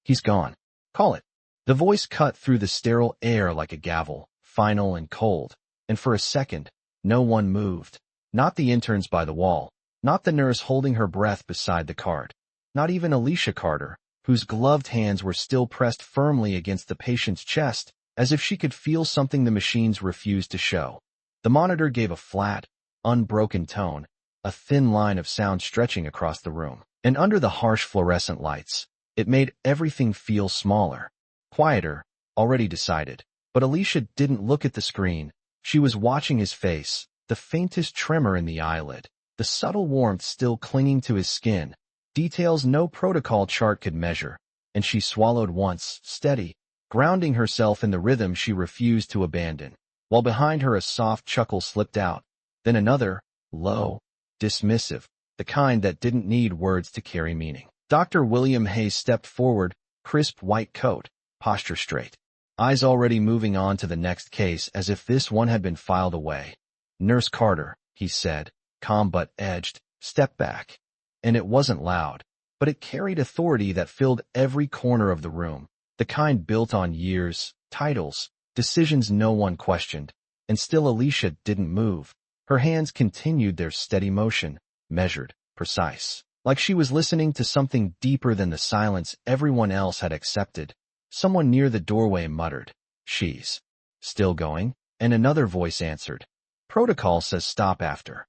He's gone. Call it. The voice cut through the sterile air like a gavel, final and cold, and for a second, no one moved. Not the interns by the wall, not the nurse holding her breath beside the cart, not even Alicia Carter, whose gloved hands were still pressed firmly against the patient's chest, as if she could feel something the machines refused to show. The monitor gave a flat, unbroken tone, a thin line of sound stretching across the room. And under the harsh fluorescent lights, it made everything feel smaller, quieter, already decided. But Alicia didn't look at the screen. She was watching his face, the faintest tremor in the eyelid, the subtle warmth still clinging to his skin, details no protocol chart could measure. And she swallowed once, steady, grounding herself in the rhythm she refused to abandon, while behind her a soft chuckle slipped out, then another, low, dismissive, the kind that didn't need words to carry meaning. Dr. William Hayes stepped forward, crisp white coat, posture straight, eyes already moving on to the next case as if this one had been filed away. Nurse Carter, he said, calm but edged, step back. And it wasn't loud, but it carried authority that filled every corner of the room, the kind built on years, titles, decisions no one questioned. And still Alicia didn't move. Her hands continued their steady motion, measured, precise, like she was listening to something deeper than the silence everyone else had accepted. Someone near the doorway muttered, "She's still going?" And another voice answered, "Protocol says stop after."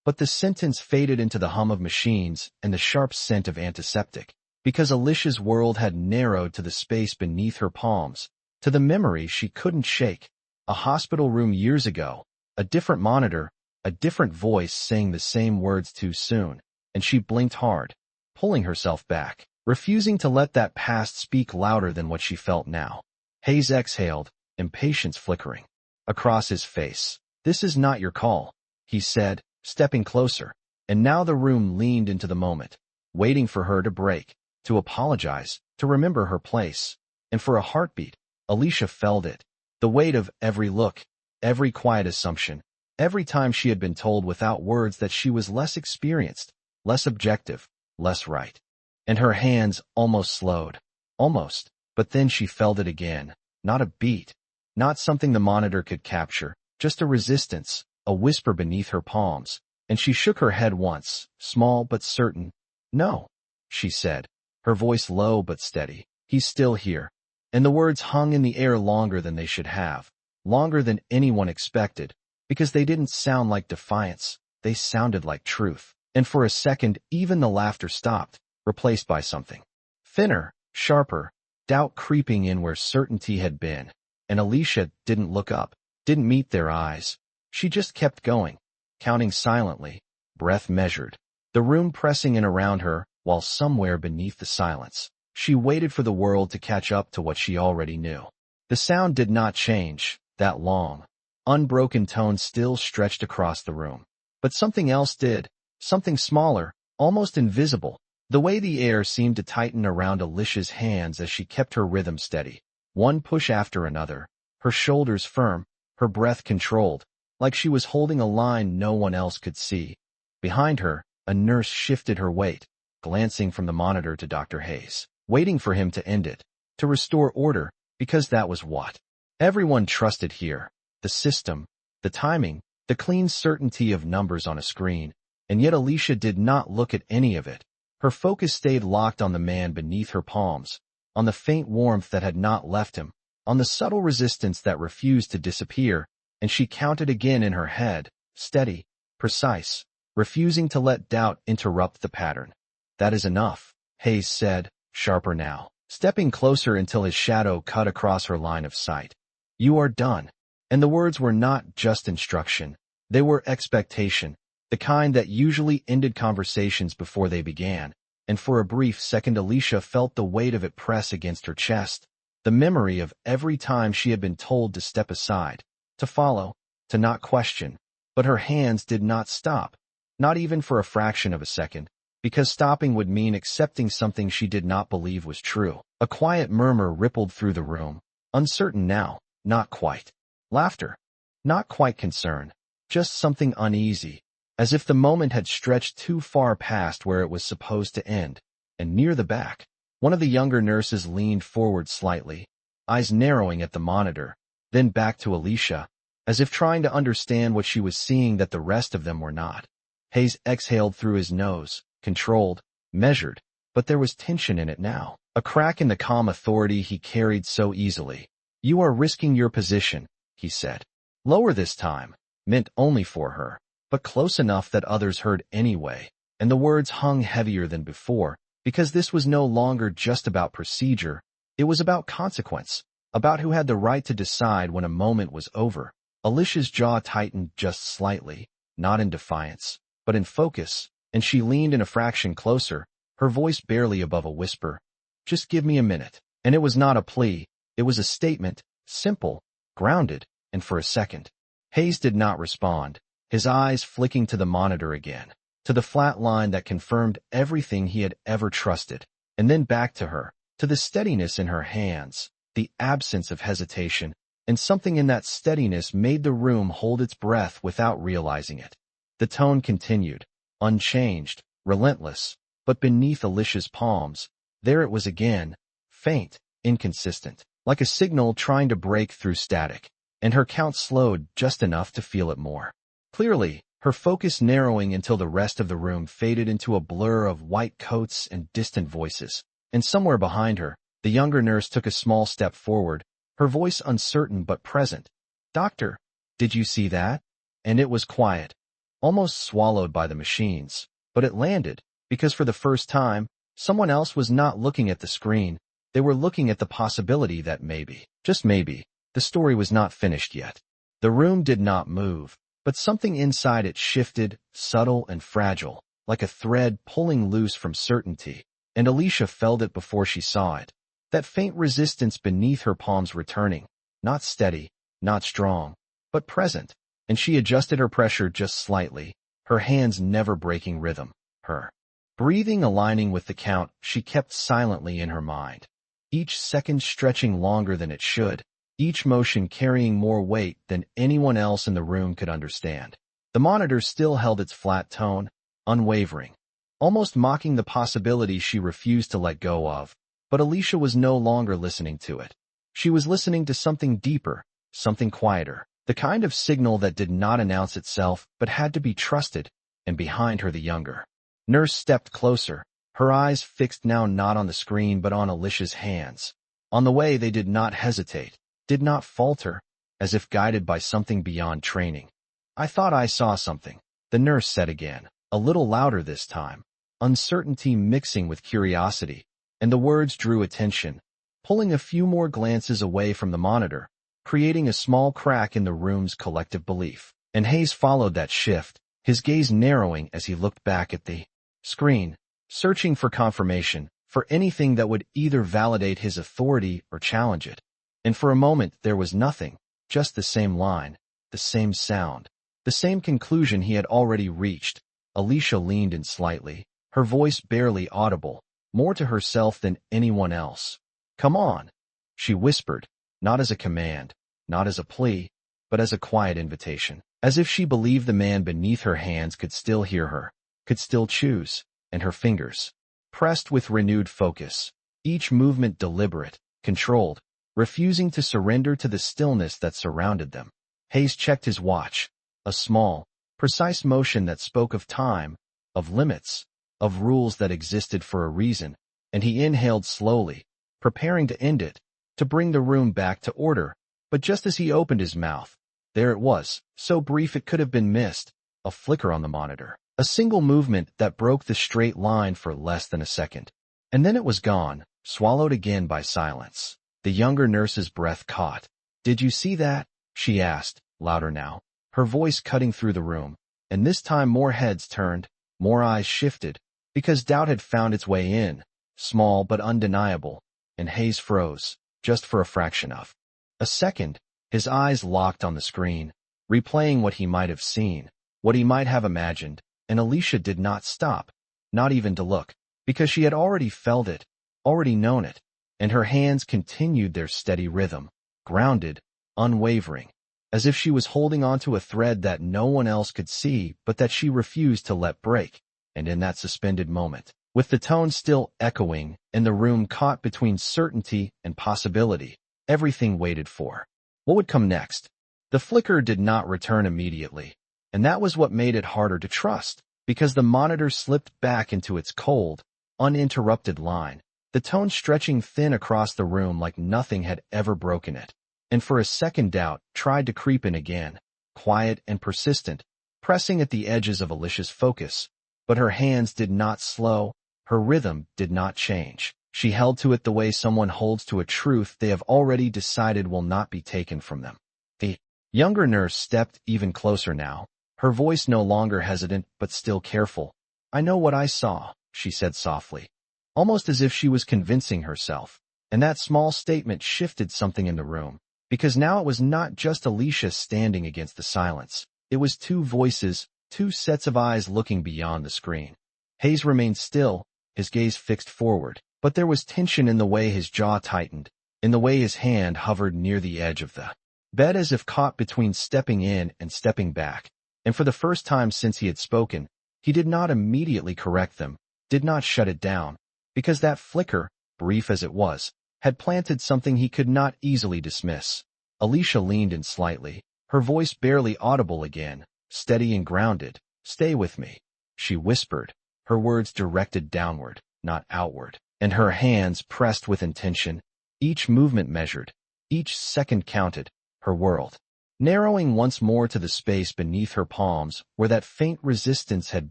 But the sentence faded into the hum of machines and the sharp scent of antiseptic, because Alicia's world had narrowed to the space beneath her palms, to the memory she couldn't shake. A hospital room years ago, a different monitor, a different voice saying the same words too soon, and she blinked hard, pulling herself back, refusing to let that past speak louder than what she felt now. Hayes exhaled, impatience flickering across his face. "This is not your call," he said, stepping closer, and now the room leaned into the moment, waiting for her to break, to apologize, to remember her place. And for a heartbeat, Alicia felt it, the weight of every look, every quiet assumption, every time she had been told without words that she was less experienced, less objective, less right. And her hands almost slowed. Almost. But then she felt it again. Not a beat. Not something the monitor could capture. Just a resistance, a whisper beneath her palms. And she shook her head once, small but certain. "No," she said, her voice low but steady. "He's still here." And the words hung in the air longer than they should have. Longer than anyone expected. Because they didn't sound like defiance. They sounded like truth. And for a second, even the laughter stopped, replaced by something thinner, sharper, doubt creeping in where certainty had been. And Alicia didn't look up, didn't meet their eyes. She just kept going, counting silently, breath measured, the room pressing in around her, while somewhere beneath the silence, she waited for the world to catch up to what she already knew. The sound did not change, that long, unbroken tone still stretched across the room. But something else did, something smaller, almost invisible. The way the air seemed to tighten around Alicia's hands as she kept her rhythm steady, one push after another, her shoulders firm, her breath controlled, like she was holding a line no one else could see. Behind her, a nurse shifted her weight, glancing from the monitor to Dr. Hayes, waiting for him to end it, to restore order, because that was what everyone trusted here. The system, the timing, the clean certainty of numbers on a screen. And yet Alicia did not look at any of it. Her focus stayed locked on the man beneath her palms, on the faint warmth that had not left him, on the subtle resistance that refused to disappear, and she counted again in her head, steady, precise, refusing to let doubt interrupt the pattern. "That is enough," Hayes said, sharper now, stepping closer until his shadow cut across her line of sight. "You are done." And the words were not just instruction, they were expectation. The kind that usually ended conversations before they began, and for a brief second Alicia felt the weight of it press against her chest, the memory of every time she had been told to step aside, to follow, to not question. But her hands did not stop, not even for a fraction of a second, because stopping would mean accepting something she did not believe was true. A quiet murmur rippled through the room, uncertain now, not quite. Laughter, not quite concern, just something uneasy. As if the moment had stretched too far past where it was supposed to end, and near the back, One of the younger nurses leaned forward slightly, eyes narrowing at the monitor, then back to Alicia, as if trying to understand what she was seeing that the rest of them were not. Hayes exhaled through his nose, controlled, measured, but there was tension in it now, a crack in the calm authority he carried so easily. "You are risking your position," he said. Lower this time, meant only for her, but close enough that others heard anyway, and the words hung heavier than before, because this was no longer just about procedure, it was about consequence, about who had the right to decide when a moment was over. Alicia's jaw tightened just slightly, not in defiance, but in focus, and she leaned in a fraction closer, her voice barely above a whisper. "Just give me a minute." And it was not a plea, it was a statement, simple, grounded, and for a second, Hayes did not respond, his eyes flicking to the monitor again, to the flat line that confirmed everything he had ever trusted, and then back to her, to the steadiness in her hands, the absence of hesitation, and something in that steadiness made the room hold its breath without realizing it. The tone continued, unchanged, relentless, but beneath Alicia's palms, there it was again, faint, inconsistent, like a signal trying to break through static, and her count slowed just enough to feel it more clearly, her focus narrowing until the rest of the room faded into a blur of white coats and distant voices. And somewhere behind her, the younger nurse took a small step forward, her voice uncertain but present. "Doctor, did you see that?" And it was quiet, almost swallowed by the machines, but it landed, because for the first time, someone else was not looking at the screen, they were looking at the possibility that maybe, just maybe, the story was not finished yet. The room did not move, but something inside it shifted, subtle and fragile, like a thread pulling loose from certainty, and Alicia felt it before she saw it. That faint resistance beneath her palms returning, not steady, not strong, but present, and she adjusted her pressure just slightly, her hands never breaking rhythm, her breathing aligning with the count she kept silently in her mind, each second stretching longer than it should, each motion carrying more weight than anyone else in the room could understand. The monitor still held its flat tone, unwavering, almost mocking the possibility she refused to let go of, but Alicia was no longer listening to it. She was listening to something deeper, something quieter, the kind of signal that did not announce itself but had to be trusted, and behind her the younger nurse stepped closer, her eyes fixed now not on the screen but on Alicia's hands. On the way they did not hesitate, did not falter, as if guided by something beyond training. "I thought I saw something," the nurse said again, a little louder this time, uncertainty mixing with curiosity, and the words drew attention, pulling a few more glances away from the monitor, creating a small crack in the room's collective belief. And Hayes followed that shift, his gaze narrowing as he looked back at the screen, searching for confirmation, for anything that would either validate his authority or challenge it. And for a moment there was nothing, just the same line, the same sound, the same conclusion he had already reached. Alicia leaned in slightly, her voice barely audible, more to herself than anyone else. "Come on," she whispered, not as a command, not as a plea, but as a quiet invitation, as if she believed the man beneath her hands could still hear her, could still choose, and her fingers pressed with renewed focus, each movement deliberate, controlled, refusing to surrender to the stillness that surrounded them. Hayes checked his watch, a small, precise motion that spoke of time, of limits, of rules that existed for a reason, and he inhaled slowly, preparing to end it, to bring the room back to order. But just as he opened his mouth, there it was, so brief it could have been missed, a flicker on the monitor, a single movement that broke the straight line for less than a second. And then it was gone, swallowed again by silence. The younger nurse's breath caught. "Did you see that?" she asked, louder now, her voice cutting through the room, and this time more heads turned, more eyes shifted, because doubt had found its way in, small but undeniable, and Hayes froze, just for a fraction of a second, his eyes locked on the screen, replaying what he might have seen, what he might have imagined, and Alicia did not stop, not even to look, because she had already felt it, already known it, and her hands continued their steady rhythm, grounded, unwavering, as if she was holding onto a thread that no one else could see but that she refused to let break. And in that suspended moment, with the tone still echoing and the room caught between certainty and possibility. Everything waited for what would come next. The flicker did not return immediately, and that was what made it harder to trust, because the monitor slipped back into its cold, uninterrupted line, the tone stretching thin across the room like nothing had ever broken it. And for a second doubt tried to creep in again, quiet and persistent, pressing at the edges of Alicia's focus. But her hands did not slow, her rhythm did not change. She held to it the way someone holds to a truth they have already decided will not be taken from them. The younger nurse stepped even closer now, her voice no longer hesitant but still careful. "I know what I saw," she said softly, almost as if she was convincing herself. And that small statement shifted something in the room, because now it was not just Alicia standing against the silence. It was two voices, two sets of eyes looking beyond the screen. Hayes remained still, his gaze fixed forward, but there was tension in the way his jaw tightened, in the way his hand hovered near the edge of the bed as if caught between stepping in and stepping back. And for the first time since he had spoken, he did not immediately correct them, did not shut it down, because that flicker, brief as it was, had planted something he could not easily dismiss. Alicia leaned in slightly, her voice barely audible again, steady and grounded. "Stay with me," she whispered, her words directed downward, not outward, and her hands pressed with intention, each movement measured, each second counted, her world narrowing once more to the space beneath her palms where that faint resistance had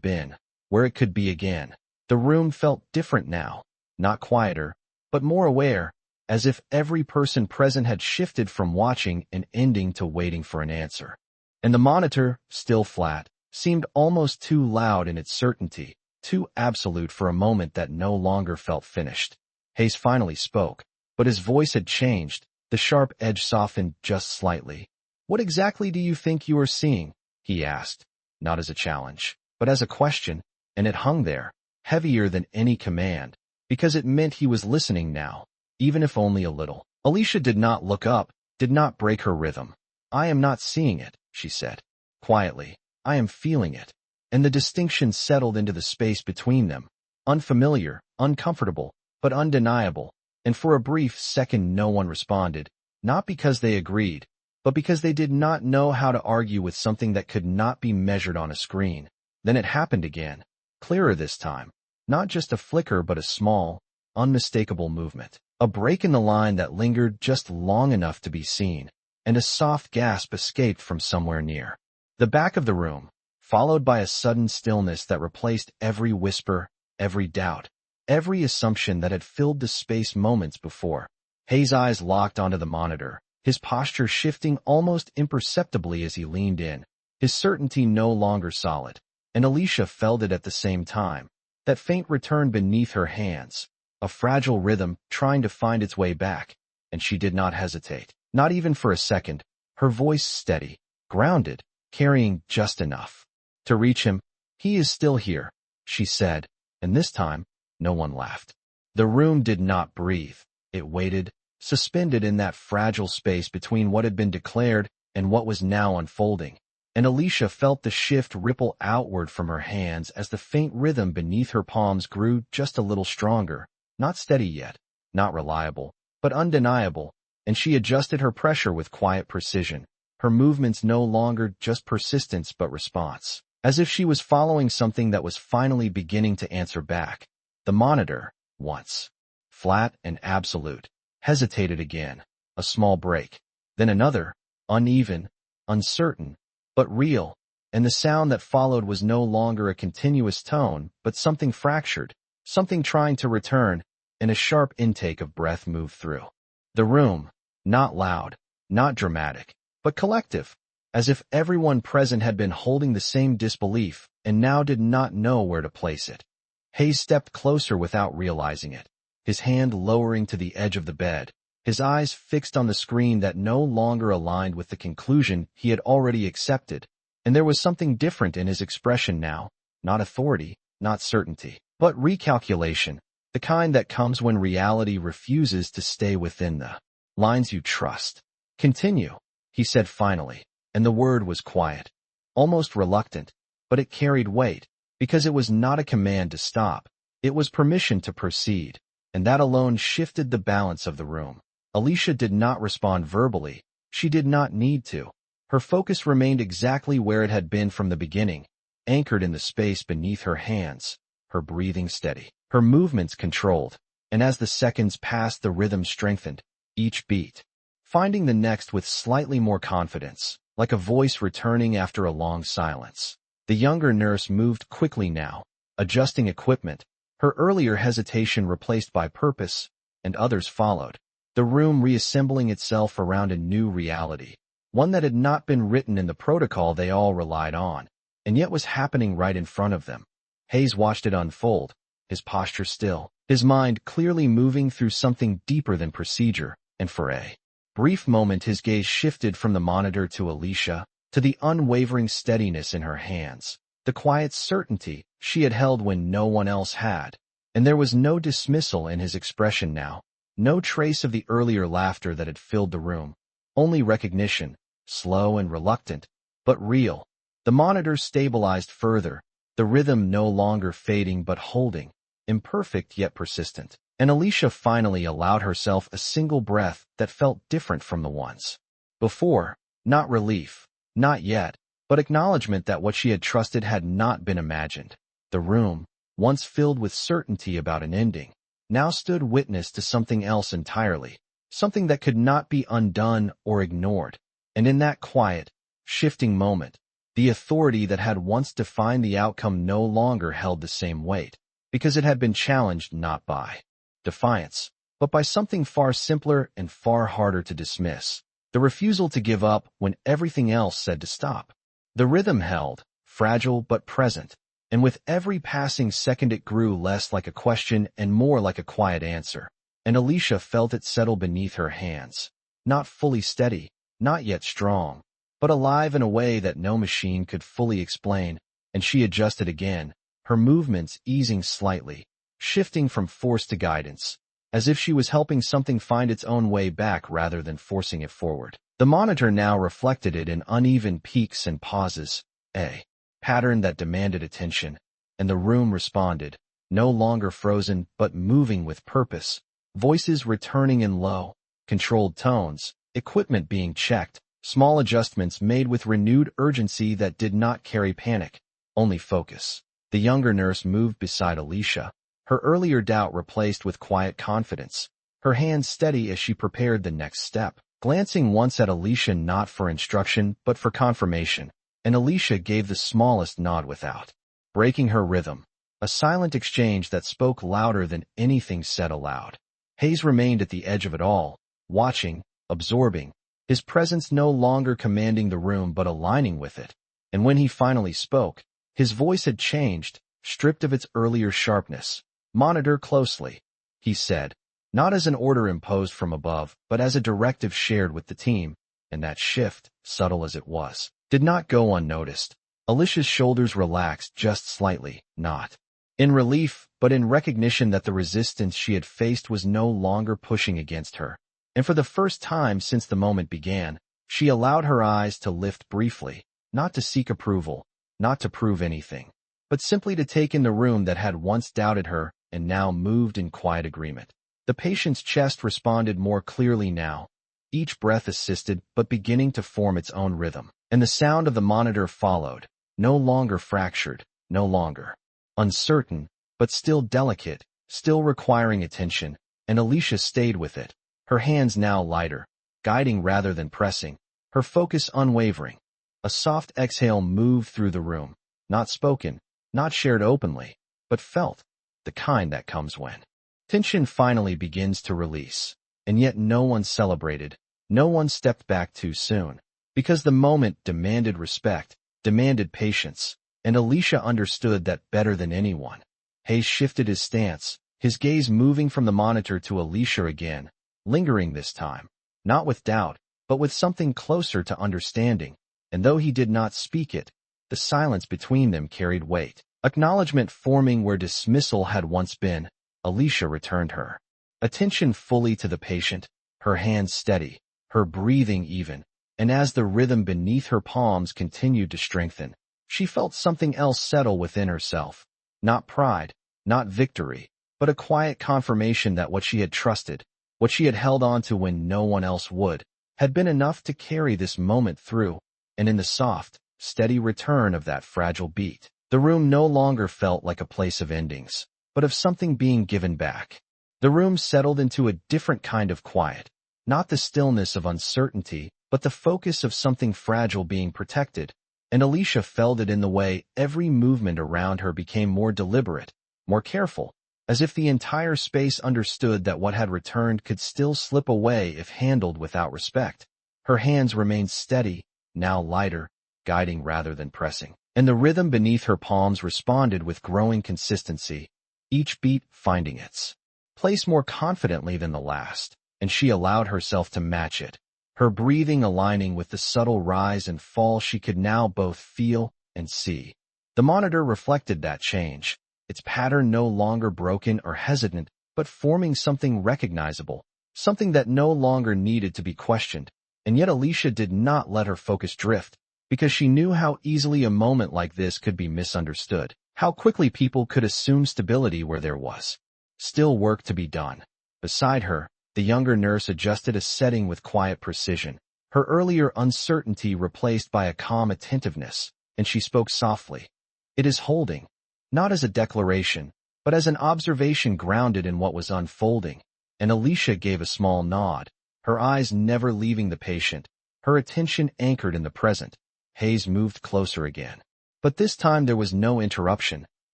been, where it could be again. The room felt different now, not quieter, but more aware, as if every person present had shifted from watching and ending to waiting for an answer. And the monitor, still flat, seemed almost too loud in its certainty, too absolute for a moment that no longer felt finished. Hayes finally spoke, but his voice had changed, the sharp edge softened just slightly. "What exactly do you think you are seeing?" he asked, not as a challenge, but as a question, and it hung there, heavier than any command, because it meant he was listening now, even if only a little. Alicia did not look up, did not break her rhythm. "I am not seeing it," she said, quietly. "I am feeling it." And the distinction settled into the space between them, unfamiliar, uncomfortable, but undeniable, and for a brief second no one responded, not because they agreed, but because they did not know how to argue with something that could not be measured on a screen. Then it happened again, clearer this time, not just a flicker but a small, unmistakable movement, a break in the line that lingered just long enough to be seen, and a soft gasp escaped from somewhere near the back of the room, followed by a sudden stillness that replaced every whisper, every doubt, every assumption that had filled the space moments before. Hayes' eyes locked onto the monitor, his posture shifting almost imperceptibly as he leaned in, his certainty no longer solid, and Alicia felt it at the same time, that faint return beneath her hands, a fragile rhythm trying to find its way back, and she did not hesitate, not even for a second, her voice steady, grounded, carrying just enough to reach him. "He is still here," she said, and this time, no one laughed. The room did not breathe, it waited, suspended in that fragile space between what had been declared and what was now unfolding, and Alicia felt the shift ripple outward from her hands as the faint rhythm beneath her palms grew just a little stronger, not steady yet, not reliable, but undeniable, and she adjusted her pressure with quiet precision, her movements no longer just persistence but response, as if she was following something that was finally beginning to answer back. The monitor, once flat and absolute, hesitated again, a small break, then another, uneven, uncertain, but real, and the sound that followed was no longer a continuous tone, but something fractured, something trying to return, and a sharp intake of breath moved through the room, not loud, not dramatic, but collective, as if everyone present had been holding the same disbelief and now did not know where to place it. Hayes stepped closer without realizing it, his hand lowering to the edge of the bed, his eyes fixed on the screen that no longer aligned with the conclusion he had already accepted, and there was something different in his expression now, not authority, not certainty, but recalculation, the kind that comes when reality refuses to stay within the lines you trust. "Continue," he said finally, and the word was quiet, almost reluctant, but it carried weight, because it was not a command to stop, It was permission to proceed, and that alone shifted the balance of the room. Alicia did not respond verbally. She did not need to. Her focus remained exactly where it had been from the beginning, anchored in the space beneath her hands, her breathing steady, her movements controlled, and as the seconds passed the rhythm strengthened, each beat, finding the next with slightly more confidence, like a voice returning after a long silence. The younger nurse moved quickly now, adjusting equipment, her earlier hesitation replaced by purpose, and others followed, the room reassembling itself around a new reality, one that had not been written in the protocol they all relied on, and yet was happening right in front of them. Hayes watched it unfold, his posture still, his mind clearly moving through something deeper than procedure, and for a brief moment his gaze shifted from the monitor to Alicia, to the unwavering steadiness in her hands, the quiet certainty she had held when no one else had. And there was no dismissal in his expression now, no trace of the earlier laughter that had filled the room, only recognition, slow and reluctant, but real. The monitor stabilized further, the rhythm no longer fading but holding, imperfect yet persistent, and Alicia finally allowed herself a single breath that felt different from the ones before. Not relief, not yet, but acknowledgement that what she had trusted had not been imagined. The room, once filled with certainty about an ending, now stood witness to something else entirely, something that could not be undone or ignored. And in that quiet, shifting moment, the authority that had once defined the outcome no longer held the same weight, because it had been challenged not by defiance, but by something far simpler and far harder to dismiss, the refusal to give up when everything else said to stop. The rhythm held, fragile but present, and with every passing second it grew less like a question and more like a quiet answer, and Alicia felt it settle beneath her hands, not fully steady, not yet strong, but alive in a way that no machine could fully explain. And she adjusted again, her movements easing slightly, shifting from force to guidance, as if she was helping something find its own way back rather than forcing it forward. The monitor now reflected it in uneven peaks and pauses, a pattern that demanded attention, and the room responded, no longer frozen but moving with purpose, voices returning in low, controlled tones, equipment being checked, small adjustments made with renewed urgency that did not carry panic, only focus. The younger nurse moved beside Alicia, her earlier doubt replaced with quiet confidence, her hands steady as she prepared the next step, glancing once at Alicia not for instruction but for confirmation, and Alicia gave the smallest nod without breaking her rhythm, a silent exchange that spoke louder than anything said aloud. Hayes remained at the edge of it all, watching, absorbing, his presence no longer commanding the room but aligning with it, and when he finally spoke, his voice had changed, stripped of its earlier sharpness. "Monitor closely," he said, not as an order imposed from above, but as a directive shared with the team, and that shift, subtle as it was, did not go unnoticed. Alicia's shoulders relaxed just slightly, not in relief, but in recognition that the resistance she had faced was no longer pushing against her. And for the first time since the moment began, she allowed her eyes to lift briefly, not to seek approval, not to prove anything, but simply to take in the room that had once doubted her and now moved in quiet agreement. The patient's chest responded more clearly now, each breath assisted but beginning to form its own rhythm, and the sound of the monitor followed, no longer fractured, no longer uncertain, but still delicate, still requiring attention, and Alicia stayed with it, her hands now lighter, guiding rather than pressing, her focus unwavering. A soft exhale moved through the room, not spoken, not shared openly, but felt, the kind that comes when tension finally begins to release. And yet no one celebrated, no one stepped back too soon, because the moment demanded respect, demanded patience, and Alicia understood that better than anyone. Hayes shifted his stance, his gaze moving from the monitor to Alicia again, lingering this time, not with doubt, but with something closer to understanding, and though he did not speak it, the silence between them carried weight. Acknowledgement forming where dismissal had once been. Alicia returned her attention fully to the patient, her hands steady, her breathing even, and as the rhythm beneath her palms continued to strengthen, she felt something else settle within herself. Not pride, not victory, but a quiet confirmation that what she had trusted, what she had held on to when no one else would, had been enough to carry this moment through, and in the soft, steady return of that fragile beat, the room no longer felt like a place of endings, but of something being given back. The room settled into a different kind of quiet, not the stillness of uncertainty, but the focus of something fragile being protected, and Alicia felt it in the way every movement around her became more deliberate, more careful, as if the entire space understood that what had returned could still slip away if handled without respect. Her hands remained steady, now lighter, guiding rather than pressing, and the rhythm beneath her palms responded with growing consistency, each beat finding its place more confidently than the last, and she allowed herself to match it, her breathing aligning with the subtle rise and fall she could now both feel and see. The monitor reflected that change, its pattern no longer broken or hesitant, but forming something recognizable, something that no longer needed to be questioned. And yet Alicia did not let her focus drift, because she knew how easily a moment like this could be misunderstood, how quickly people could assume stability where there was still work to be done. Beside her, the younger nurse adjusted a setting with quiet precision, her earlier uncertainty replaced by a calm attentiveness, and she spoke softly. "It is holding," not as a declaration, but as an observation grounded in what was unfolding, and Alicia gave a small nod, her eyes never leaving the patient, her attention anchored in the present. Hayes moved closer again. But this time there was no interruption,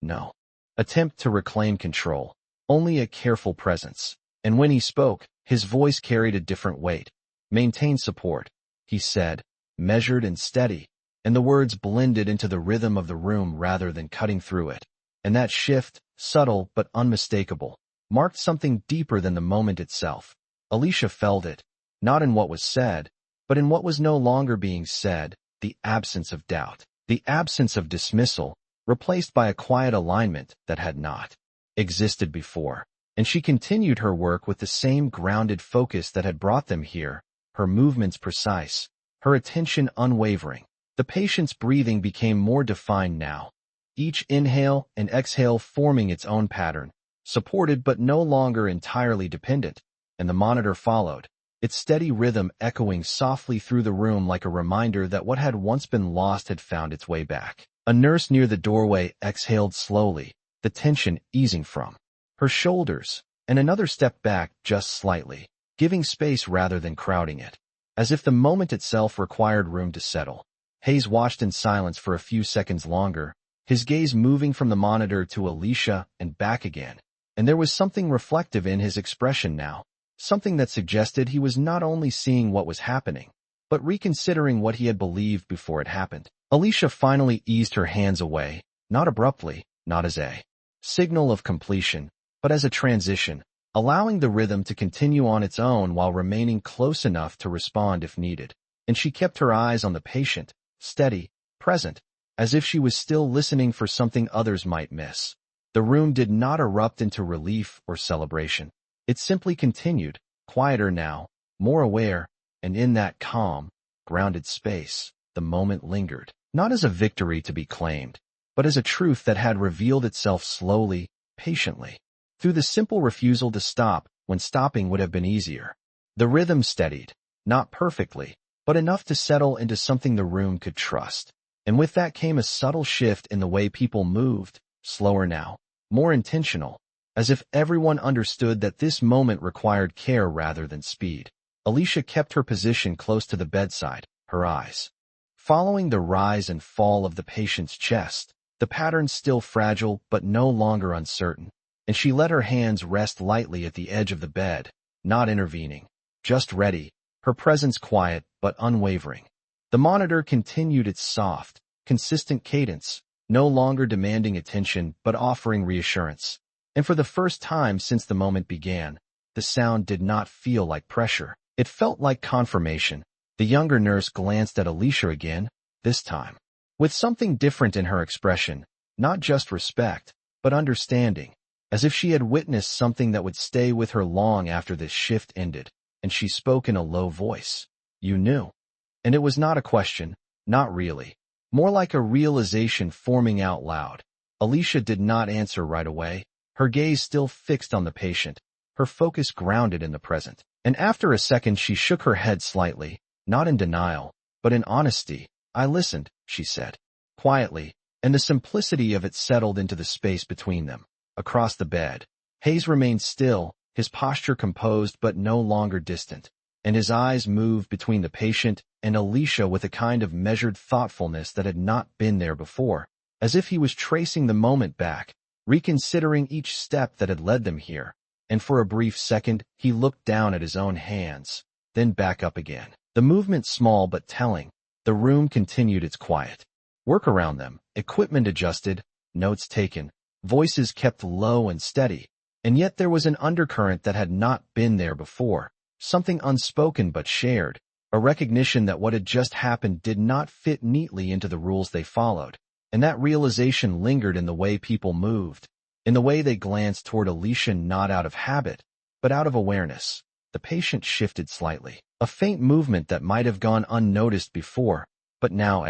no attempt to reclaim control, only a careful presence. And when he spoke, his voice carried a different weight. "Maintain support," he said, measured and steady, and the words blended into the rhythm of the room rather than cutting through it. And that shift, subtle but unmistakable, marked something deeper than the moment itself. Alicia felt it, not in what was said, but in what was no longer being said, the absence of doubt, the absence of dismissal, replaced by a quiet alignment that had not existed before. And she continued her work with the same grounded focus that had brought them here, her movements precise, her attention unwavering. The patient's breathing became more defined now, each inhale and exhale forming its own pattern, supported but no longer entirely dependent, and the monitor followed, its steady rhythm echoing softly through the room like a reminder that what had once been lost had found its way back. A nurse near the doorway exhaled slowly, the tension easing from her shoulders, and another stepped back just slightly, giving space rather than crowding it, as if the moment itself required room to settle. Hayes watched in silence for a few seconds longer, his gaze moving from the monitor to Alicia and back again, and there was something reflective in his expression now, something that suggested he was not only seeing what was happening, but reconsidering what he had believed before it happened. Alicia finally eased her hands away, not abruptly, not as a signal of completion, but as a transition, allowing the rhythm to continue on its own while remaining close enough to respond if needed. And she kept her eyes on the patient, steady, present, as if she was still listening for something others might miss. The room did not erupt into relief or celebration. It simply continued, quieter now, more aware, and in that calm, grounded space, the moment lingered, not as a victory to be claimed, but as a truth that had revealed itself slowly, patiently, through the simple refusal to stop when stopping would have been easier. The rhythm steadied, not perfectly, but enough to settle into something the room could trust. And with that came a subtle shift in the way people moved, slower now, more intentional, as if everyone understood that this moment required care rather than speed. Alicia kept her position close to the bedside, her eyes following the rise and fall of the patient's chest, the pattern still fragile but no longer uncertain, and she let her hands rest lightly at the edge of the bed, not intervening, just ready, her presence quiet but unwavering. The monitor continued its soft, consistent cadence, no longer demanding attention but offering reassurance. And for the first time since the moment began, the sound did not feel like pressure. It felt like confirmation. The younger nurse glanced at Alicia again, this time with something different in her expression, not just respect, but understanding, as if she had witnessed something that would stay with her long after this shift ended, and she spoke in a low voice. "You knew." And it was not a question, not really, more like a realization forming out loud. Alicia did not answer right away, her gaze still fixed on the patient, her focus grounded in the present. And after a second she shook her head slightly, not in denial, but in honesty. "I listened," she said, quietly, and the simplicity of it settled into the space between them. Across the bed, Hayes remained still, his posture composed but no longer distant, and his eyes moved between the patient and Alicia with a kind of measured thoughtfulness that had not been there before, as if he was tracing the moment back, reconsidering each step that had led them here. And for a brief second he looked down at his own hands, then back up again. The movement small but telling. The room continued its quiet work around them, equipment adjusted, notes taken, voices kept low and steady, and yet there was an undercurrent that had not been there before, something unspoken but shared, a recognition that what had just happened did not fit neatly into the rules they followed, and that realization lingered in the way people moved, in the way they glanced toward Alicia not out of habit, but out of awareness. The patient shifted slightly, a faint movement that might have gone unnoticed before, but now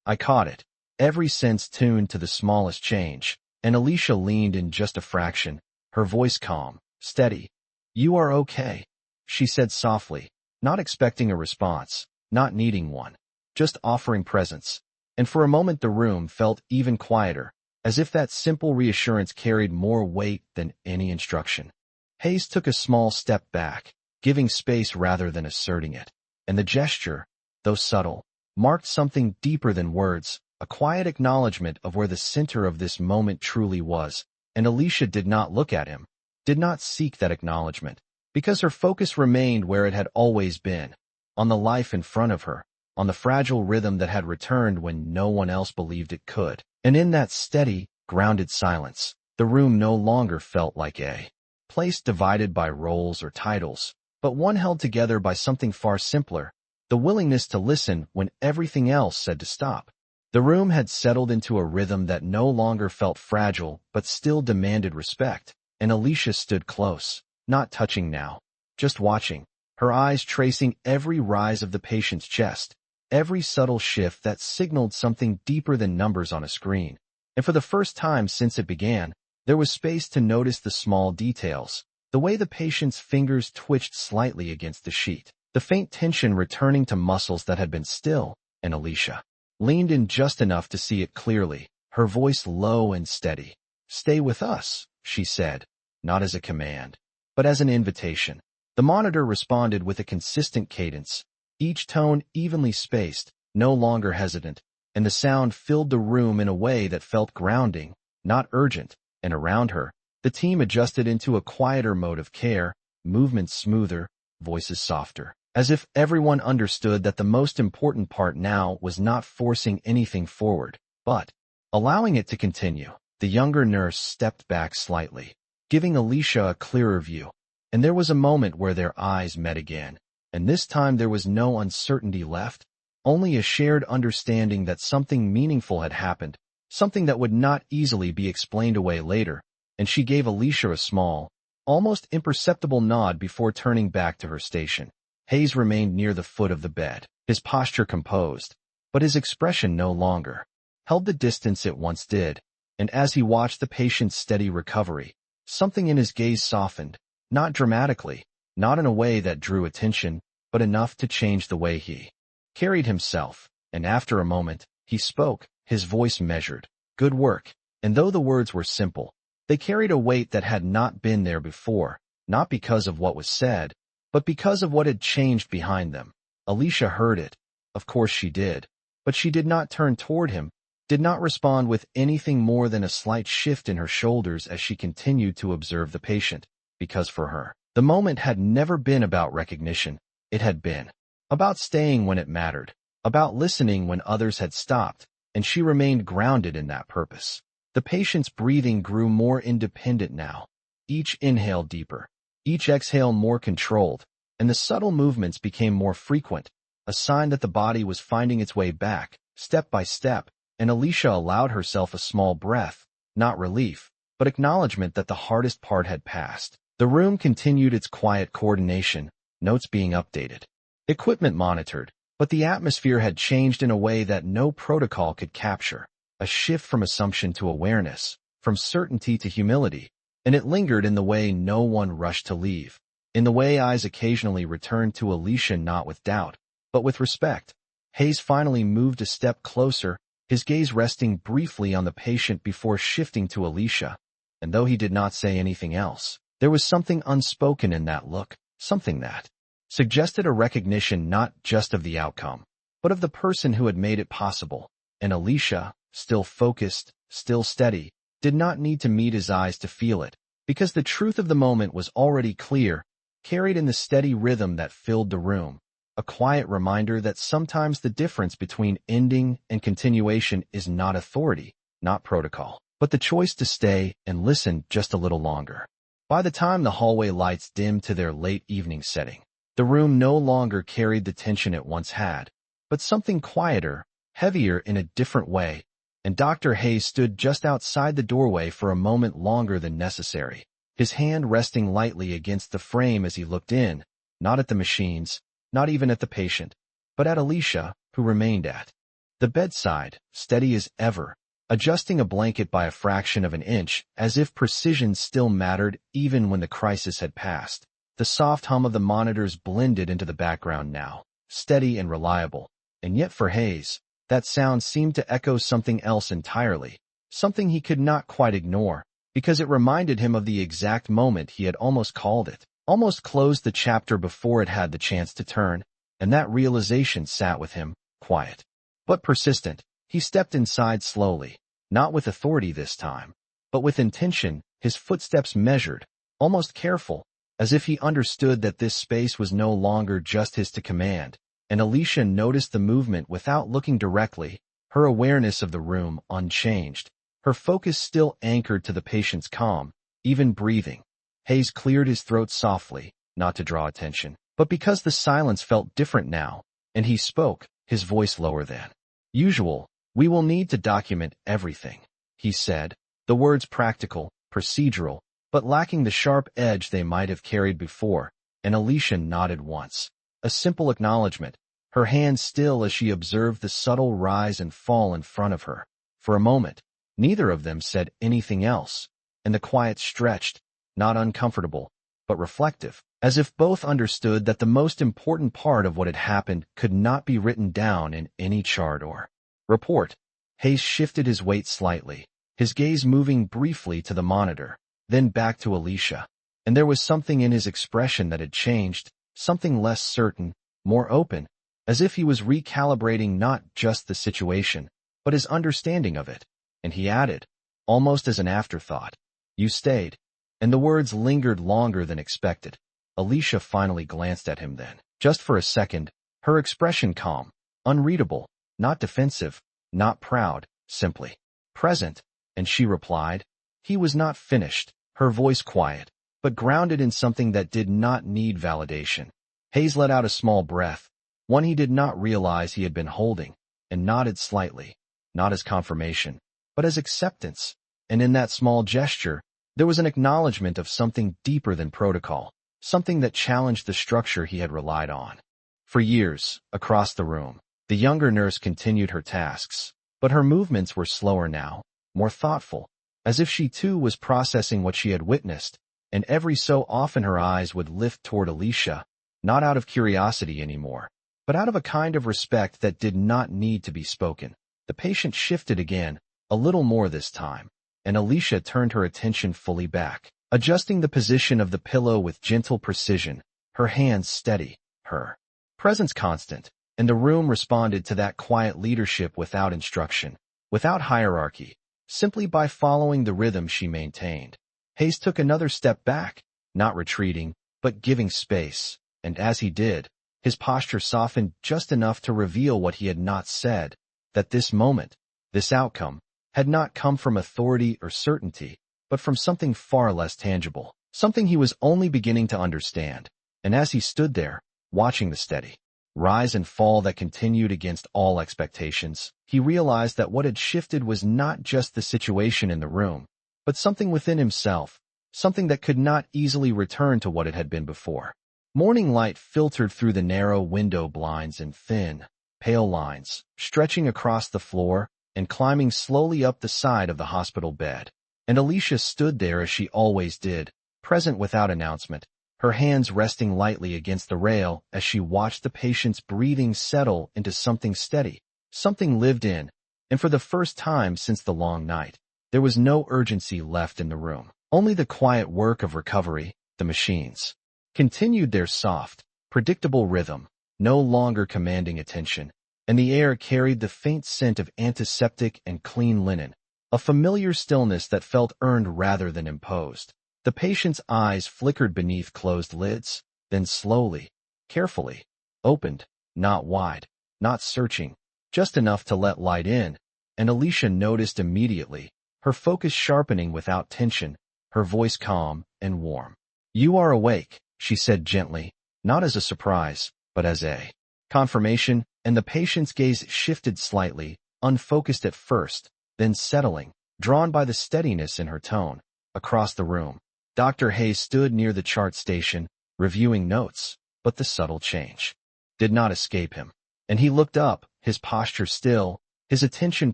I caught it, every sense tuned to the smallest change, and Alicia leaned in just a fraction, her voice calm, steady. "You are okay," she said softly, not expecting a response, not needing one, just offering presence. And for a moment the room felt even quieter, as if that simple reassurance carried more weight than any instruction. Hayes took a small step back, giving space rather than asserting it, and the gesture, though subtle, marked something deeper than words, a quiet acknowledgement of where the center of this moment truly was. And Alicia did not look at him, did not seek that acknowledgement, because her focus remained where it had always been, on the life in front of her, on the fragile rhythm that had returned when no one else believed it could. And in that steady, grounded silence, the room no longer felt like a place divided by roles or titles, but one held together by something far simpler, the willingness to listen when everything else said to stop. The room had settled into a rhythm that no longer felt fragile but still demanded respect, and Alicia stood close, not touching now, just watching, her eyes tracing every rise of the patient's chest, every subtle shift that signaled something deeper than numbers on a screen. And for the first time since it began, there was space to notice the small details, the way the patient's fingers twitched slightly against the sheet, the faint tension returning to muscles that had been still, and Alicia leaned in just enough to see it clearly, her voice low and steady. "Stay with us," she said, not as a command, but as an invitation. The monitor responded with a consistent cadence, each tone evenly spaced, no longer hesitant, and the sound filled the room in a way that felt grounding, not urgent. And around her, the team adjusted into a quieter mode of care, movements smoother, voices softer, as if everyone understood that the most important part now was not forcing anything forward, but allowing it to continue. The younger nurse stepped back slightly, giving Alicia a clearer view, and there was a moment where their eyes met again, and this time there was no uncertainty left, only a shared understanding that something meaningful had happened, something that would not easily be explained away later, and she gave Alicia a small, almost imperceptible nod before turning back to her station. Hayes remained near the foot of the bed, his posture composed, but his expression no longer held the distance it once did, and as he watched the patient's steady recovery, something in his gaze softened, not dramatically, not in a way that drew attention, but enough to change the way he carried himself, and after a moment, he spoke, his voice measured. "Good work." And though the words were simple, they carried a weight that had not been there before, not because of what was said, but because of what had changed behind them. Alicia heard it. Of course she did. But she did not turn toward him, did not respond with anything more than a slight shift in her shoulders as she continued to observe the patient, because for her, the moment had never been about recognition. It had been about staying when it mattered, about listening when others had stopped, and she remained grounded in that purpose. The patient's breathing grew more independent now, each inhale deeper, each exhale more controlled, and the subtle movements became more frequent, a sign that the body was finding its way back, step by step, and Alicia allowed herself a small breath, not relief, but acknowledgement that the hardest part had passed. The room continued its quiet coordination, notes being updated, equipment monitored, but the atmosphere had changed in a way that no protocol could capture, a shift from assumption to awareness, from certainty to humility, and it lingered in the way no one rushed to leave, in the way eyes occasionally returned to Alicia not with doubt, but with respect. Hayes finally moved a step closer, his gaze resting briefly on the patient before shifting to Alicia, and though he did not say anything else, there was something unspoken in that look, something that suggested a recognition not just of the outcome, but of the person who had made it possible. And Alicia, still focused, still steady, did not need to meet his eyes to feel it, because the truth of the moment was already clear, carried in the steady rhythm that filled the room, a quiet reminder that sometimes the difference between ending and continuation is not authority, not protocol, but the choice to stay and listen just a little longer. By the time the hallway lights dimmed to their late evening setting, the room no longer carried the tension it once had, but something quieter, heavier in a different way, and Dr. Hayes stood just outside the doorway for a moment longer than necessary, his hand resting lightly against the frame as he looked in, not at the machines, not even at the patient, but at Alicia, who remained at the bedside, steady as ever, adjusting a blanket by a fraction of an inch, as if precision still mattered even when the crisis had passed. The soft hum of the monitors blended into the background now, steady and reliable, and yet for Hayes, that sound seemed to echo something else entirely, something he could not quite ignore, because it reminded him of the exact moment he had almost called it, almost closed the chapter before it had the chance to turn, and that realization sat with him, quiet, but persistent. He stepped inside slowly, not with authority this time, but with intention, his footsteps measured, almost careful, as if he understood that this space was no longer just his to command. And Alicia noticed the movement without looking directly, her awareness of the room unchanged, her focus still anchored to the patient's calm, even breathing. Hayes cleared his throat softly, not to draw attention, but because the silence felt different now, and he spoke, his voice lower than usual. "We will need to document everything," he said, the words practical, procedural, but lacking the sharp edge they might have carried before, and Alicia nodded once. A simple acknowledgement, her hand still as she observed the subtle rise and fall in front of her. For a moment, neither of them said anything else, and the quiet stretched, not uncomfortable, but reflective, as if both understood that the most important part of what had happened could not be written down in any chart or report. Hayes shifted his weight slightly, his gaze moving briefly to the monitor, then back to Alicia, and there was something in his expression that had changed, something less certain, more open, as if he was recalibrating not just the situation, but his understanding of it. And he added, almost as an afterthought, "You stayed." And the words lingered longer than expected. Alicia finally glanced at him then, just for a second, her expression calm, unreadable, not defensive, not proud, simply present, and she replied. He was not finished, her voice quiet, but grounded in something that did not need validation. Hayes let out a small breath, one he did not realize he had been holding, and nodded slightly, not as confirmation, but as acceptance, and in that small gesture, there was an acknowledgement of something deeper than protocol, something that challenged the structure he had relied on. For years, across the room, the younger nurse continued her tasks, but her movements were slower now, more thoughtful, as if she too was processing what she had witnessed, and every so often her eyes would lift toward Alicia, not out of curiosity anymore, but out of a kind of respect that did not need to be spoken. The patient shifted again, a little more this time, and Alicia turned her attention fully back, adjusting the position of the pillow with gentle precision, her hands steady, her presence constant, and the room responded to that quiet leadership without instruction, without hierarchy, simply by following the rhythm she maintained. Hayes took another step back, not retreating, but giving space, and as he did, his posture softened just enough to reveal what he had not said, that this moment, this outcome, had not come from authority or certainty, but from something far less tangible, something he was only beginning to understand. And as he stood there, watching the steady rise and fall that continued against all expectations, he realized that what had shifted was not just the situation in the room, but something within himself, something that could not easily return to what it had been before. Morning light filtered through the narrow window blinds in thin, pale lines, stretching across the floor and climbing slowly up the side of the hospital bed. And Alicia stood there as she always did, present without announcement, her hands resting lightly against the rail as she watched the patient's breathing settle into something steady, something lived in, and for the first time since the long night, there was no urgency left in the room. Only the quiet work of recovery. The machines continued their soft, predictable rhythm, no longer commanding attention, and the air carried the faint scent of antiseptic and clean linen, a familiar stillness that felt earned rather than imposed. The patient's eyes flickered beneath closed lids, then slowly, carefully, opened, not wide, not searching, just enough to let light in, and Alicia noticed immediately, her focus sharpening without tension, her voice calm and warm. "You are awake," she said gently, not as a surprise, but as a confirmation, and the patient's gaze shifted slightly, unfocused at first, then settling, drawn by the steadiness in her tone. Across the room, Dr. Hayes stood near the chart station, reviewing notes, but the subtle change did not escape him, and he looked up, his posture still, his attention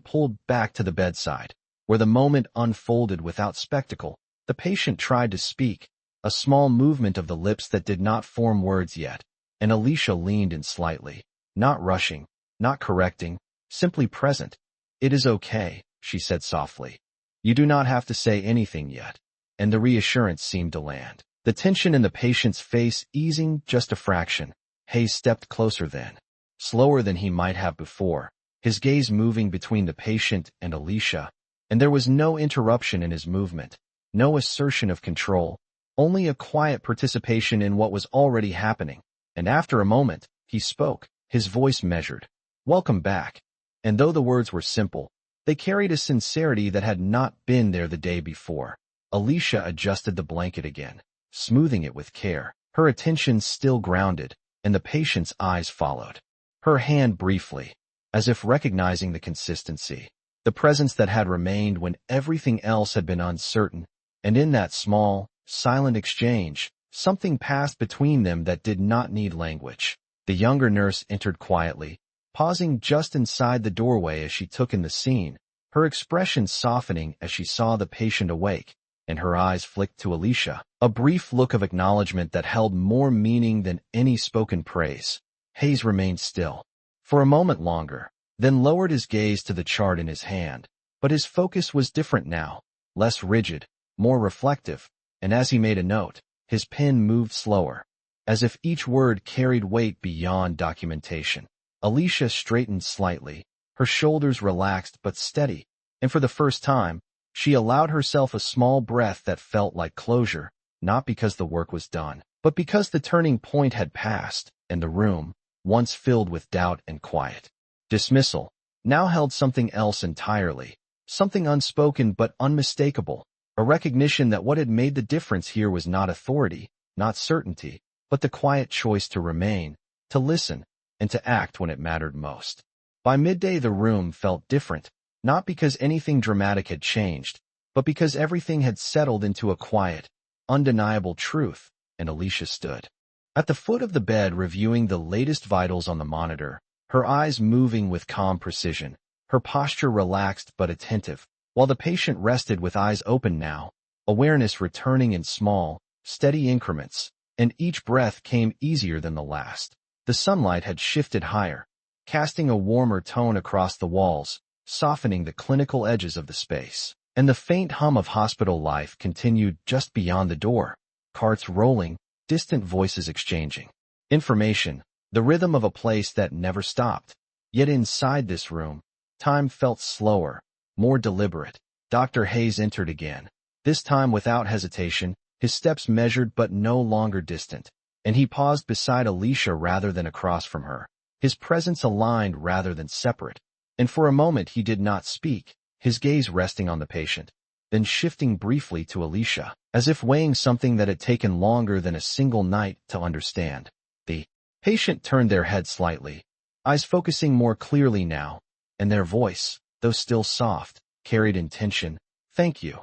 pulled back to the bedside, where the moment unfolded without spectacle. The patient tried to speak, a small movement of the lips that did not form words yet, and Alicia leaned in slightly, not rushing, not correcting, simply present. "It is okay," she said softly. "You do not have to say anything yet." And the reassurance seemed to land, the tension in the patient's face easing just a fraction. Hayes stepped closer then, slower than he might have before, his gaze moving between the patient and Alicia, and there was no interruption in his movement, no assertion of control, only a quiet participation in what was already happening. And after a moment, he spoke, his voice measured. "Welcome back." And though the words were simple, they carried a sincerity that had not been there the day before. Alicia adjusted the blanket again, smoothing it with care, her attention still grounded, and the patient's eyes followed her hand briefly, as if recognizing the consistency, the presence that had remained when everything else had been uncertain. And in that small, silent exchange, something passed between them that did not need language. The younger nurse entered quietly, pausing just inside the doorway as she took in the scene, her expression softening as she saw the patient awake, and her eyes flicked to Alicia, a brief look of acknowledgement that held more meaning than any spoken praise. Hayes remained still for a moment longer, then lowered his gaze to the chart in his hand, but his focus was different now, less rigid, more reflective, and as he made a note, his pen moved slower, as if each word carried weight beyond documentation. Alicia straightened slightly, her shoulders relaxed but steady, and for the first time, she allowed herself a small breath that felt like closure, not because the work was done, but because the turning point had passed, and the room, once filled with doubt and quiet dismissal, now held something else entirely, something unspoken but unmistakable, a recognition that what had made the difference here was not authority, not certainty, but the quiet choice to remain, to listen, and to act when it mattered most. By midday the room felt different, not because anything dramatic had changed, but because everything had settled into a quiet, undeniable truth, and Alicia stood at the foot of the bed reviewing the latest vitals on the monitor, her eyes moving with calm precision, her posture relaxed but attentive, while the patient rested with eyes open now, awareness returning in small, steady increments, and each breath came easier than the last. The sunlight had shifted higher, casting a warmer tone across the walls, softening the clinical edges of the space, and the faint hum of hospital life continued just beyond the door, carts rolling, distant voices exchanging information, the rhythm of a place that never stopped. Yet inside this room, time felt slower, more deliberate. Dr. Hayes entered again, this time without hesitation, his steps measured but no longer distant, and he paused beside Alicia rather than across from her, his presence aligned rather than separate. And for a moment he did not speak, his gaze resting on the patient, then shifting briefly to Alicia, as if weighing something that had taken longer than a single night to understand. The patient turned their head slightly, eyes focusing more clearly now, and their voice, though still soft, carried intention. "Thank you,"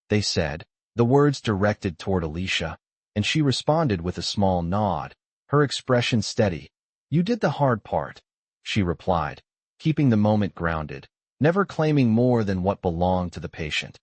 they said, the words directed toward Alicia, and she responded with a small nod, her expression steady. "You did the hard part," she replied, keeping the moment grounded, never claiming more than what belonged to the patient.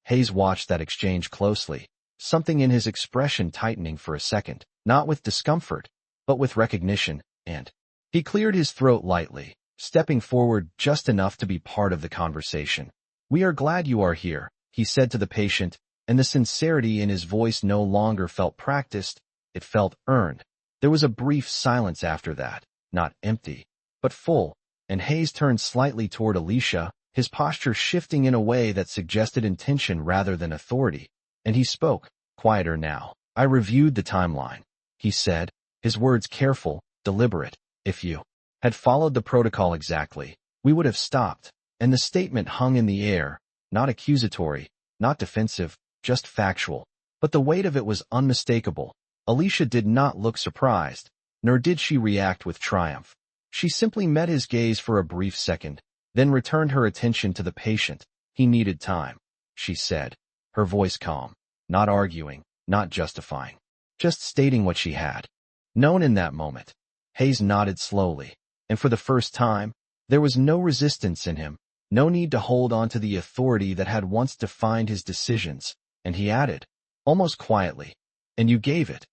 Hayes watched that exchange closely, something in his expression tightening for a second, not with discomfort, but with recognition, and he cleared his throat lightly, stepping forward just enough to be part of the conversation. "We are glad you are here," he said to the patient, and the sincerity in his voice no longer felt practiced, it felt earned. There was a brief silence after that, not empty, but full, and Hayes turned slightly toward Alicia, his posture shifting in a way that suggested intention rather than authority, and he spoke, quieter now. "I reviewed the timeline," he said, his words careful, deliberate. "If you had followed the protocol exactly, we would have stopped." And the statement hung in the air, not accusatory, not defensive, just factual. But the weight of it was unmistakable. Alicia did not look surprised, nor did she react with triumph. She simply met his gaze for a brief second, then returned her attention to the patient. "He needed time," she said, her voice calm, not arguing, not justifying, just stating what she had known in that moment. Hayes nodded slowly, and for the first time, there was no resistance in him, no need to hold on to the authority that had once defined his decisions, and he added, almost quietly, "And you gave it."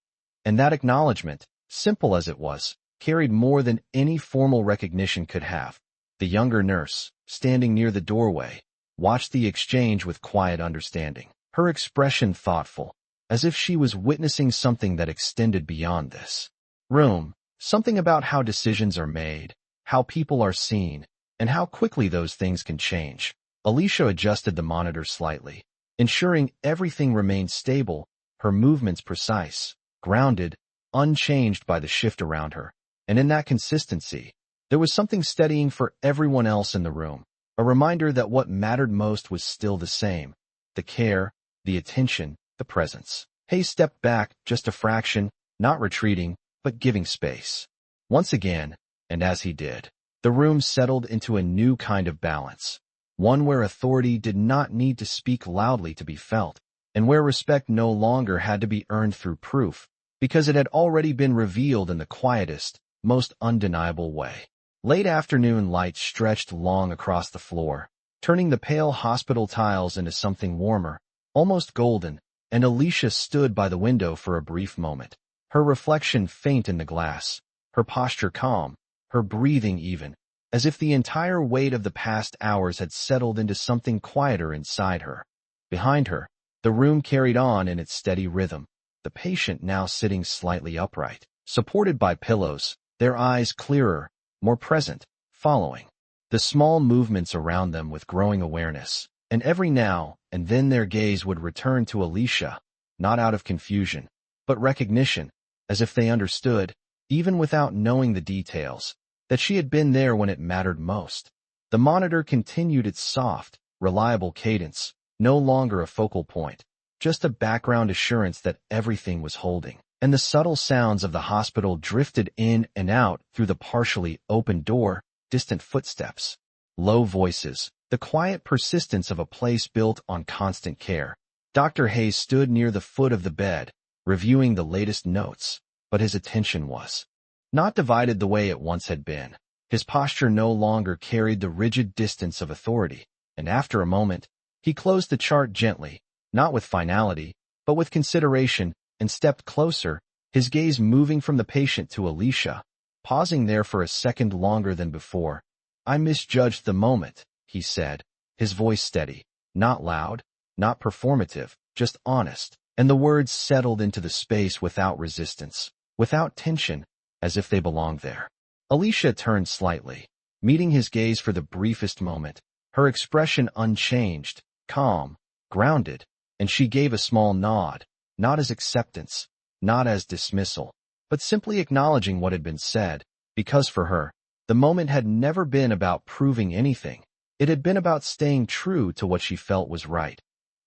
And that acknowledgement, simple as it was, carried more than any formal recognition could have. The younger nurse, standing near the doorway, watched the exchange with quiet understanding, her expression thoughtful, as if she was witnessing something that extended beyond this room, something about how decisions are made, how people are seen, and how quickly those things can change. Alicia adjusted the monitor slightly, ensuring everything remained stable, her movements precise, grounded, unchanged by the shift around her. And in that consistency, there was something steadying for everyone else in the room, a reminder that what mattered most was still the same: the care, the attention, the presence. Hayes stepped back just a fraction, not retreating, but giving space. Once again, and as he did, the room settled into a new kind of balance, one where authority did not need to speak loudly to be felt, and where respect no longer had to be earned through proof, because it had already been revealed in the quietest, most undeniable way. Late afternoon light stretched long across the floor, turning the pale hospital tiles into something warmer, almost golden, and Alicia stood by the window for a brief moment, her reflection faint in the glass, her posture calm, her breathing even, as if the entire weight of the past hours had settled into something quieter inside her. Behind her, the room carried on in its steady rhythm, the patient now sitting slightly upright, supported by pillows, their eyes clearer, more present, following the small movements around them with growing awareness, and every now and then their gaze would return to Alicia, not out of confusion, but recognition, as if they understood, even without knowing the details, that she had been there when it mattered most. The monitor continued its soft, reliable cadence, no longer a focal point, just a background assurance that everything was holding. And the subtle sounds of the hospital drifted in and out through the partially open door, distant footsteps, low voices, the quiet persistence of a place built on constant care. Dr. Hayes stood near the foot of the bed, reviewing the latest notes, but his attention was not divided the way it once had been. His posture no longer carried the rigid distance of authority, and after a moment, he closed the chart gently, not with finality, but with consideration, and stepped closer, his gaze moving from the patient to Alicia, pausing there for a second longer than before. "I misjudged the moment," he said, his voice steady, not loud, not performative, just honest, and the words settled into the space without resistance, without tension, as if they belonged there. Alicia turned slightly, meeting his gaze for the briefest moment, her expression unchanged, calm, grounded, and she gave a small nod, not as acceptance, not as dismissal, but simply acknowledging what had been said, because for her, the moment had never been about proving anything. It had been about staying true to what she felt was right.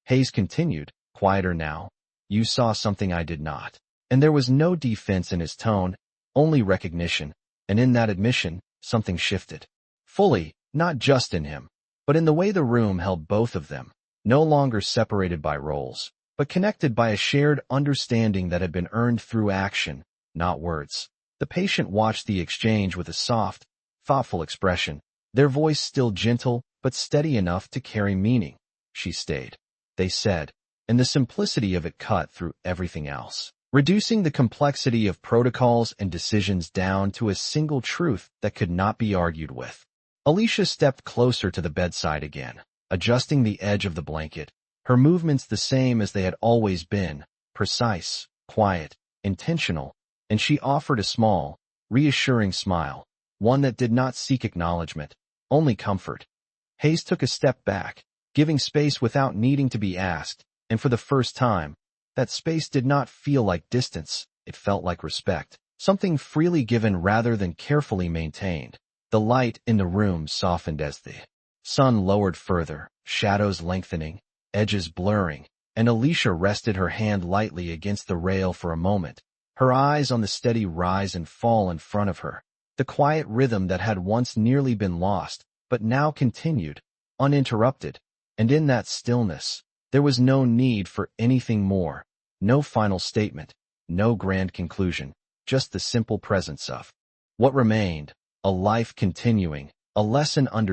Hayes continued, quieter now. "You saw something I did not." And there was no defense in his tone, only recognition, and in that admission, something shifted. Fully, not just in him, but in the way the room held both of them, no longer separated by roles, but connected by a shared understanding that had been earned through action, not words. The patient watched the exchange with a soft, thoughtful expression, their voice still gentle but steady enough to carry meaning. She stayed they said, and the simplicity of it cut through everything else, reducing the complexity of protocols and decisions down to a single truth that could not be argued with. Alicia stepped closer to the bedside again, adjusting the edge of the blanket, her movements the same as they had always been, precise, quiet, intentional, and she offered a small, reassuring smile, one that did not seek acknowledgement, only comfort. Hayes took a step back, giving space without needing to be asked, and for the first time, that space did not feel like distance, it felt like respect, something freely given rather than carefully maintained. The light in the room softened as the sun lowered further, shadows lengthening, edges blurring, and Alicia rested her hand lightly against the rail for a moment, her eyes on the steady rise and fall in front of her, the quiet rhythm that had once nearly been lost, but now continued, uninterrupted, and in that stillness, there was no need for anything more, no final statement, no grand conclusion, just the simple presence of what remained, a life continuing, a lesson under